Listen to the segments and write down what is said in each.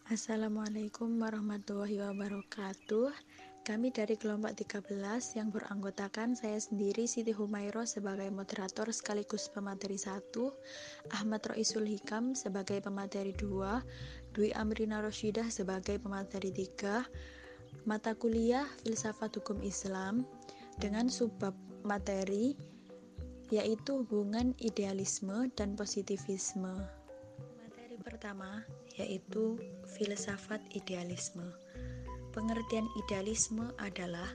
Assalamualaikum warahmatullahi wabarakatuh. Kami dari kelompok 13 yang beranggotakan saya sendiri Siti Humairo sebagai moderator sekaligus pemateri 1, Ahmad Roisul Hikam sebagai pemateri 2, Dwi Amrina Rosyidah sebagai pemateri 3, mata kuliah Filsafat Hukum Islam dengan subbab materi yaitu hubungan idealisme dan positivisme. Materi pertama yaitu filsafat idealisme. Pengertian idealisme adalah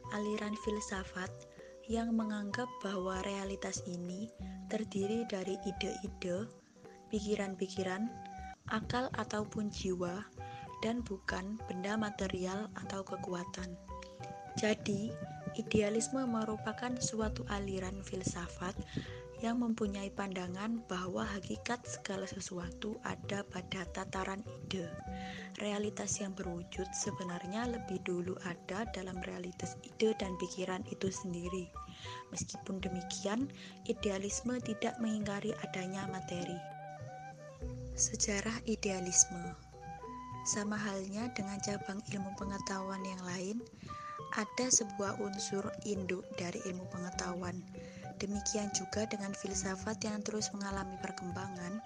aliran filsafat yang menganggap bahwa realitas ini terdiri dari ide-ide, pikiran-pikiran, akal ataupun jiwa, dan bukan benda material atau kekuatan. Jadi, idealisme merupakan suatu aliran filsafat yang mempunyai pandangan bahwa hakikat segala sesuatu ada pada tataran ide. Realitas yang berwujud sebenarnya lebih dulu ada dalam realitas ide dan pikiran itu sendiri. Meskipun demikian, idealisme tidak mengingkari adanya materi. Sejarah idealisme sama halnya dengan cabang ilmu pengetahuan yang lain, ada sebuah unsur induk dari ilmu pengetahuan. Demikian juga dengan filsafat yang terus mengalami perkembangan.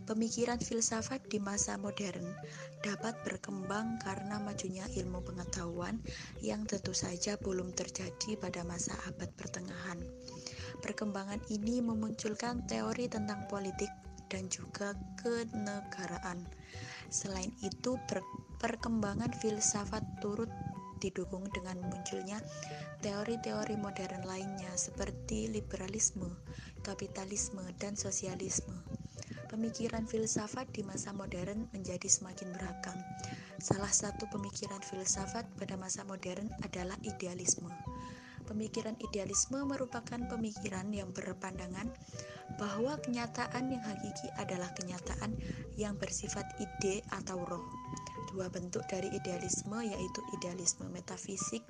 Pemikiran filsafat di masa modern dapat berkembang karena majunya ilmu pengetahuan yang tentu saja belum terjadi pada masa abad pertengahan. Perkembangan ini memunculkan teori tentang politik dan juga kenegaraan. Selain itu, perkembangan filsafat turut didukung dengan munculnya teori-teori modern lainnya seperti liberalisme, kapitalisme, dan sosialisme. Pemikiran filsafat di masa modern menjadi semakin beragam. Salah satu pemikiran filsafat pada masa modern adalah idealisme. Pemikiran idealisme merupakan pemikiran yang berpandangan bahwa kenyataan yang hakiki adalah kenyataan yang bersifat ide atau roh. Dua bentuk dari idealisme yaitu idealisme metafisik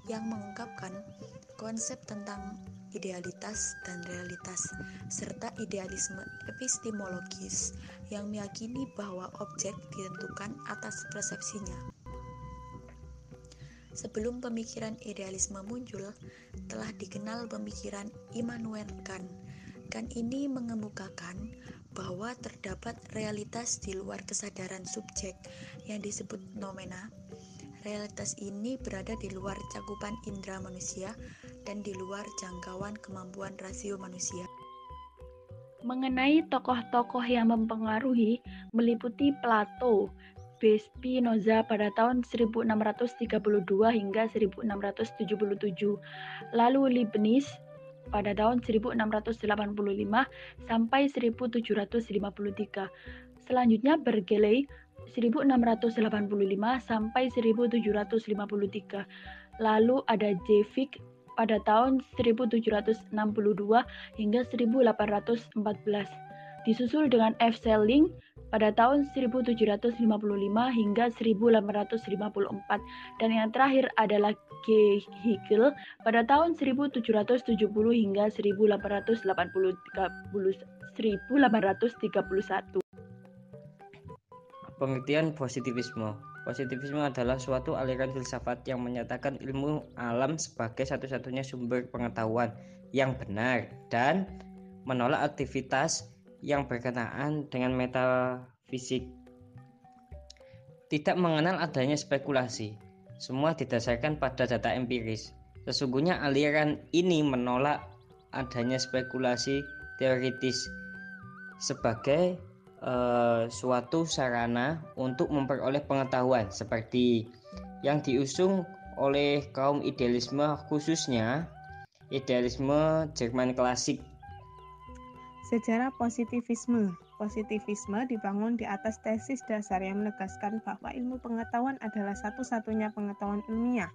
yang mengungkapkan konsep tentang idealitas dan realitas, serta idealisme epistemologis yang meyakini bahwa objek ditentukan atas persepsinya. Sebelum pemikiran idealisme muncul, telah dikenal pemikiran Immanuel Kant. Kant ini mengemukakan bahwa terdapat realitas di luar kesadaran subjek yang disebut noumena. Realitas ini berada di luar cakupan indera manusia dan di luar jangkauan kemampuan rasio manusia. Mengenai tokoh-tokoh yang mempengaruhi meliputi Plato, Spinoza pada tahun 1632 hingga 1677, lalu Leibniz pada tahun 1685 sampai 1753. Selanjutnya Berkeley 1685 sampai 1753. Lalu ada Jevik pada tahun 1762 hingga 1814. Disusul dengan F. Schelling pada tahun 1755 hingga 1854, dan yang terakhir adalah G. Hegel pada tahun 1770 hingga 1831. Pengertian positivisme. Positivisme adalah suatu aliran filsafat yang menyatakan ilmu alam sebagai satu-satunya sumber pengetahuan yang benar dan menolak aktivitas yang berkenaan dengan metafisik. Tidak mengenal adanya spekulasi. Semua didasarkan pada data empiris. Sesungguhnya aliran ini menolak adanya spekulasi teoritis sebagai suatu sarana untuk memperoleh pengetahuan seperti yang diusung oleh kaum idealisme, khususnya idealisme Jerman klasik. Sejarah positivisme. Positivisme dibangun di atas tesis dasar yang menegaskan bahwa ilmu pengetahuan adalah satu-satunya pengetahuan ilmiah.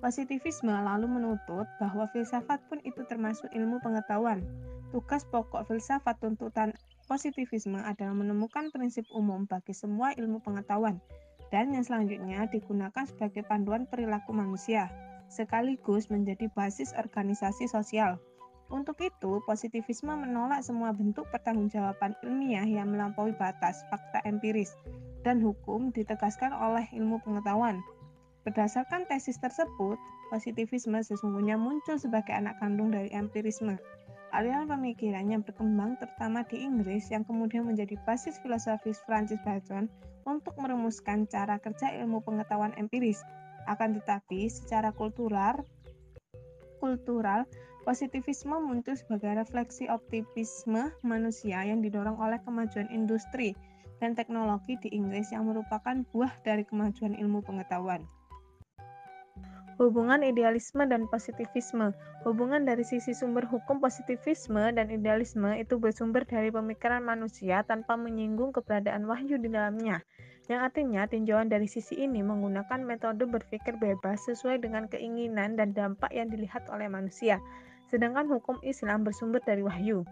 Positivisme lalu menuntut bahwa filsafat pun itu termasuk ilmu pengetahuan. Tugas pokok filsafat tuntutan positivisme adalah menemukan prinsip umum bagi semua ilmu pengetahuan, dan yang selanjutnya digunakan sebagai panduan perilaku manusia, sekaligus menjadi basis organisasi sosial. Untuk itu, positivisme menolak semua bentuk pertanggungjawaban ilmiah yang melampaui batas fakta empiris. dan hukum ditegaskan oleh ilmu pengetahuan. Berdasarkan tesis tersebut, positivisme sesungguhnya muncul sebagai anak kandung dari empirisme. Aliran pemikiran yang berkembang terutama di Inggris yang kemudian menjadi basis filosofis Francis Bacon untuk merumuskan cara kerja ilmu pengetahuan empiris. Akan tetapi, secara kultural, positivisme muncul sebagai refleksi optimisme manusia yang didorong oleh kemajuan industri dan teknologi di Inggris yang merupakan buah dari kemajuan ilmu pengetahuan. Hubungan idealisme dan positivisme. Hubungan dari sisi sumber hukum positivisme dan idealisme itu bersumber dari pemikiran manusia tanpa menyinggung keberadaan wahyu di dalamnya. Yang artinya tinjauan dari sisi ini menggunakan metode berpikir bebas sesuai dengan keinginan dan dampak yang dilihat oleh manusia. Sedangkan hukum Islam bersumber dari wahyu.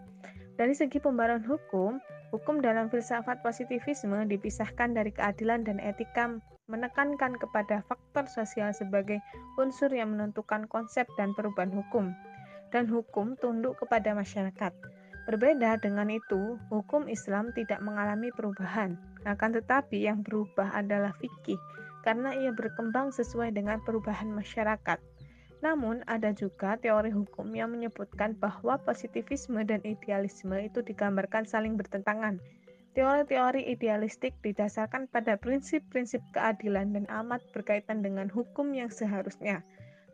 Dari segi pembaruan hukum dalam filsafat positivisme dipisahkan dari keadilan dan etika, menekankan kepada faktor sosial sebagai unsur yang menentukan konsep dan perubahan hukum, dan hukum tunduk kepada masyarakat. Berbeda dengan itu, hukum Islam tidak mengalami perubahan, akan tetapi yang berubah adalah fikih, karena ia berkembang sesuai dengan perubahan masyarakat. Namun, ada juga teori hukum yang menyebutkan bahwa positivisme dan idealisme itu digambarkan saling bertentangan. Teori-teori idealistik didasarkan pada prinsip-prinsip keadilan dan amat berkaitan dengan hukum yang seharusnya.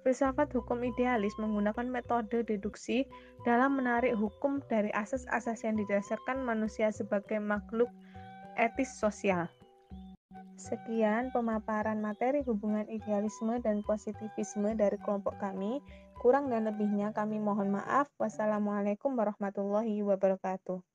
Filsafat hukum idealis menggunakan metode deduksi dalam menarik hukum dari asas-asas yang didasarkan manusia sebagai makhluk etis sosial. Sekian pemaparan materi hubungan idealisme dan positivisme dari kelompok kami. Kurang dan lebihnya kami mohon maaf. Wassalamualaikum warahmatullahi wabarakatuh.